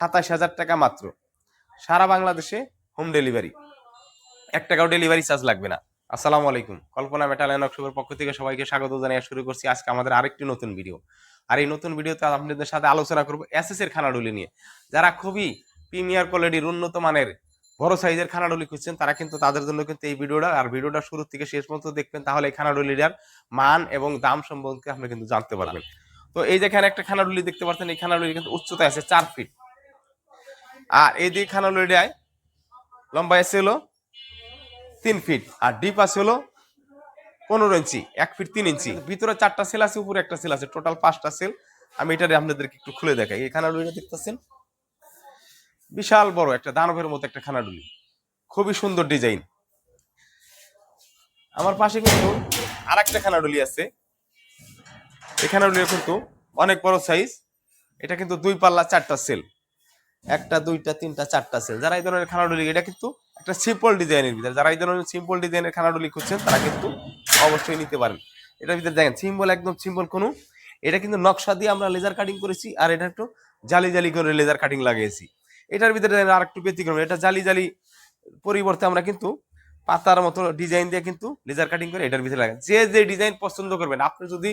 ২৭,০০০ টাকা মাত্র। সারা বাংলাদেশে হোম ডেলিভারি, ১ টাকাও ডেলিভারি চার্জ লাগবে না। আসসালামু আলাইকুম, কল্পনা মেটাল এন্ড ওয়ার্কশপের পক্ষ থেকে সবাইকে স্বাগত জানিয়ে শুরু করছি আজকে আমাদের আরেকটি নতুন ভিডিও। আর এই নতুন ভিডিওতে আপনাদের সাথে আলোচনা করব এসএস এর খানাডুলি নিয়ে। যারা খুবই প্রিমিয়ার কোয়ালিটির উন্নত মানের বড় সাইজের খানাডুলি খুঁজছেন তারা কিন্তু তাদের জন্য কিন্তু এই ভিডিওটা, আর ভিডিওটা শুরু থেকে শেষ পর্যন্ত দেখবেন, তাহলে এই খানাডুলিটার মান এবং দাম সম্পর্কে আপনি কিন্তু জানতে পারবেন। তো এই যেখানে একটা খানাডুলি দেখতে পাচ্ছেন, এই খানাডুলি কিন্তু উচ্চতা আছে 4 ফিট, আর এই যে খানাডুলিটায় লম্বা আছে হলো 3 ফিট, আর ডিপ আছে হলো 15 ইঞ্চি, 1 ফিট 3 ইঞ্চি। ভিতরে 4টা সেল আছে, উপরে একটা সেল আছে, টোটাল 5টা সেল। আমি এটা আপনাদেরকে একটু খুলে দেখাই। এই খানাডুলিটা দেখতেছেন, বিশাল বড় একটা দানবের মতো একটা খানাডুলি, খুবই সুন্দর ডিজাইন। আমার পাশে কিন্তু আরেকটা খানাডুলি আছে। এই খানাডুলি কিন্তু অনেক বড় সাইজ। এটা কিন্তু 2 পাল্লা 4টা সেল, 1টা 2টা 3টা 4টা সেল। যারা এই ধরনের খানাডুলি, এটা কিন্তু একটা সিম্পল ডিজাইনের ভিতরে, যারা এই ধরনের সিম্পল ডিজাইনের খানাডুলি খুঁজছেন তারা কিন্তু অবশ্যই নিতে পারেন। এটার ভিতরে দেখেন সিম্পল, একদম সিম্পল কোনো, এটা কিন্তু নকশা দিয়ে আমরা লেজার কাটিং করেছি, আর এটা একটু জালি জালি করে লেজার কাটিং লাগিয়েছি। এটার ভিতরে আর একটু ব্যতিক্রম, এটা জালি জালি পরিবর্তে আমরা কিন্তু পাতার মতো ডিজাইন দিয়ে কিন্তু লেজার কাটিং করে এটার ভিতরে লাগাই। যে যে ডিজাইন পছন্দ করবেন, আপনি যদি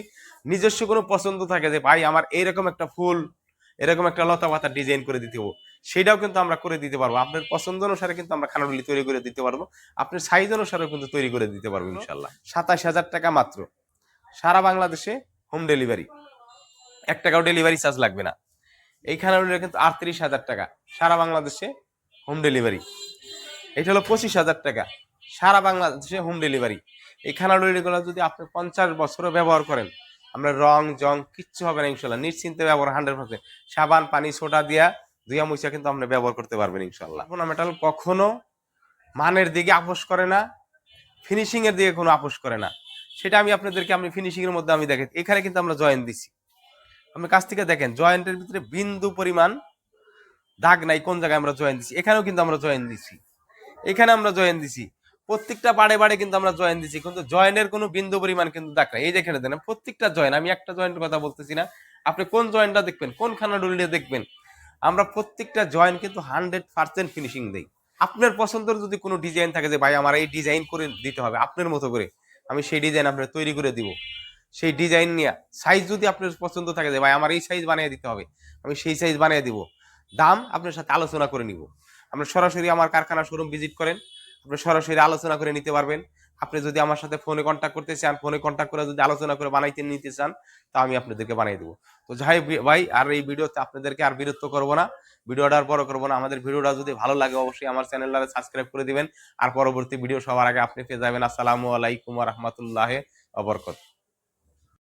নিজস্ব কোনো পছন্দ থাকে যে ভাই আমার এইরকম একটা ফুল, এরকম একটা লতা পাতার ডিজাইন করে দিতে হবে, সেটাও কিন্তু আমরা করে দিতে পারবো। আপনার পছন্দ অনুসারে কিন্তু আমরা খানাডুলি তৈরি করে দিতে পারবো, আপনার সাইজ অনুসারেও কিন্তু তৈরি করে দিতে পারবো ইনশাল্লাহ। ২৭,০০০ টাকা মাত্র। সারা বাংলাদেশে হোম ডেলিভারি, 1 টাকাও ডেলিভারি চার্জ লাগবে না। এই খানাডুলিটা কিন্তু ৩৮,০০০ টাকা, সারা বাংলাদেশে হোম ডেলিভারি। এটা হলো ২৫,০০০ টাকা, সারা বাংলাদেশে হোম ডেলিভারি। এই খানাডুলিগুলো যদি আপনি 50 বছরও ব্যবহার করেন, আমরা রং জং কিচ্ছু হবে না ইনশাল্লাহ, নিশ্চিন্তে ব্যবহার 100%। সাবান পানি সোডা দিয়া ধুয়া মুছা কিন্তু আপনি ব্যবহার করতে পারবেন ইনশাল্লাহ। কোনো মেটাল কখনো মানের দিকে আপোষ করে না, ফিনিশিং এর দিকে কোনো আপোষ করে না। সেটা আমি আপনাদেরকে ফিনিশিং এর মধ্যে আমি দেখেন, এখানে কিন্তু আমরা জয়েন্ট দিছি, আপনি কাছ থেকে দেখেন জয়েন্টের ভিতরে বিন্দু পরিমাণ দাগ নাই। কোন জায়গায় আমরা জয়েন্ট দিছি, এখানেও কিন্তু আমরা জয়েন্ট দিছি, এখানে আমরা জয়েন দিছি, প্রত্যেকটা বাড়ে বাড়ে কিন্তু আমরা জয়েন দিছি, কিন্তু জয়েনের কোনো বিন্দু পরিমাণ কিন্তু দেখ না। এই যেখানে দেন প্রত্যেকটা জয়েন, আমি একটা জয়েন্টের কথা বলতেছি না, আপনি কোন জয়েন্টটা দেখবেন, কোন খানাডুলিটা দেখবেন, আমরা প্রত্যেকটা জয়েন কিন্তু 100% ফিনিশিং দেই। আপনার পছন্দের যদি কোনো ডিজাইন থাকে যে ভাই আমার এই ডিজাইন করে দিতে হবে আপনার মতো করে, আমি সেই ডিজাইন আপনার তৈরি করে দিব। সেই ডিজাইন নিয়ে সাইজ যদি আপনার পছন্দ থাকে যে ভাই আমার এই সাইজ বানিয়ে দিতে হবে, আমি সেই সাইজ বানিয়ে দিব। দাম আপনার সাথে আলোচনা করে নিব। আপনি সরাসরি আমার কারখানা শোরুম ভিজিট করেন, আপনি সরাসরি আলোচনা করে নিতে পারবেন। আপনি যদি আমার সাথে ফোনে কন্ট্যাক্ট করতে চান, ফোনে কন্ট্যাক্ট করে যদি আলোচনা করে বানাইতে নিতে চান, তা আমি আপনাদেরকে বানিয়ে দেবো। তো যাই ভাই, আর এই ভিডিওতে আপনাদেরকে আর বিরক্ত করবো না, ভিডিওটা আর বড় করবো না। আমাদের ভিডিওটা যদি ভালো লাগে অবশ্যই আমার চ্যানেলটা সাবস্ক্রাইব করে দিবেন, আর পরবর্তী ভিডিও সবার আগে আপনি পেয়ে যাবেন। আসসালামু আলাইকুম ওয়া রাহমাতুল্লাহি ওয়া বারাকাতুহু।